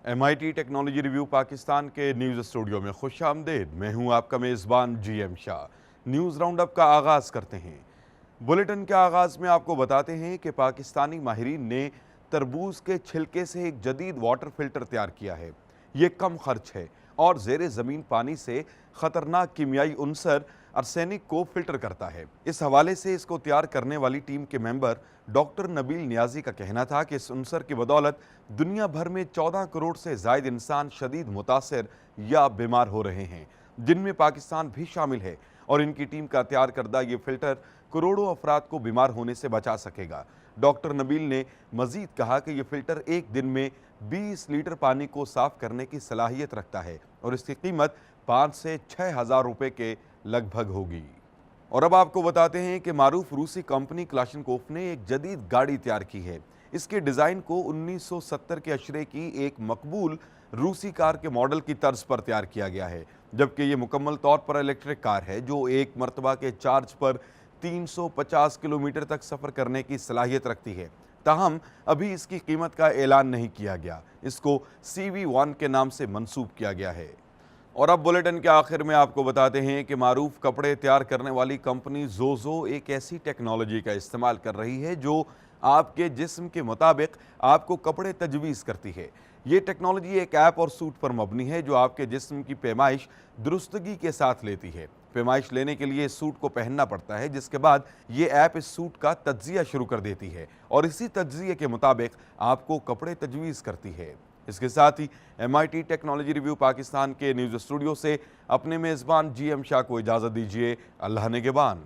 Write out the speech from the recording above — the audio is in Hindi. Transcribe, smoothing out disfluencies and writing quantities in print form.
MIT टेक्नोलॉजी रिव्यू पाकिस्तान के न्यूज़ स्टूडियो में खुश आमदेद। मैं हूं आपका मेज़बान GM Shah. News round up का आगाज़ करते हैं। बुलेटिन के आगाज़ में आपको बताते हैं कि पाकिस्तानी माहिरीन ने तरबूज के छिलके से एक जदीद वाटर फिल्टर तैयार किया है। ये कम खर्च है और ज़ेरे ज़मीन पानी से ख़तरनाक कीमियाई उनसर आर्सेनिक को फिल्टर करता है। इस हवाले से इसको तैयार करने वाली टीम के मेंबर डॉक्टर नबील नियाजी का कहना था कि इस उनसर की बदौलत दुनिया भर में 14 करोड़ से ज़ायद इंसान शदीद मुतासर या बीमार हो रहे हैं, जिनमें पाकिस्तान भी शामिल है, और इनकी टीम का तैयार करदा ये फिल्टर करोड़ों अफराद को बीमार होने से बचा सकेगा। डॉक्टर नबील ने मजीद कहा कि यह फिल्टर एक दिन में 20 लीटर पानी को साफ करने की सलाहियत रखता है और इसकी कीमत 5 से 6 हज़ार रुपये के लगभग होगी। और अब आपको बताते हैं कि मारूफ रूसी कंपनी क्लाशनकोफ ने एक जदीद गाड़ी तैयार की है। इसके डिज़ाइन को 1970 के अशरे की एक मकबूल रूसी कार के मॉडल की तर्ज पर तैयार किया गया है, जबकि ये मुकम्मल तौर पर इलेक्ट्रिक कार है जो एक मरतबा के चार्ज पर 350 किलोमीटर तक सफ़र करने की सलाहियत रखती है। ताहम अभी इसकी कीमत का ऐलान नहीं किया गया। इसको CV1 के नाम से मंसूब किया गया है। और अब बुलेटिन के आखिर में आपको बताते हैं कि मारूफ कपड़े तैयार करने वाली कंपनी जोजो एक ऐसी टेक्नोलॉजी का इस्तेमाल कर रही है जो आपके जिस्म के मुताबिक आपको कपड़े तजवीज़ करती है। ये टेक्नोलॉजी एक ऐप और सूट पर मबनी है जो आपके जिस्म की पैमाइश दुरुस्तगी के साथ लेती है। पैमाइश लेने के लिए इस सूट को पहनना पड़ता है, जिसके बाद ये ऐप इस सूट का तज्जिया शुरू कर देती है और इसी तज्जिए के मुताबिक आपको कपड़े तजवीज़ करती है। इसके साथ ही MIT टेक्नोलॉजी रिव्यू पाकिस्तान के न्यूज़ स्टूडियो से अपने मेज़बान GM शाह को इजाज़त दीजिए। अल्लाह निगहबान।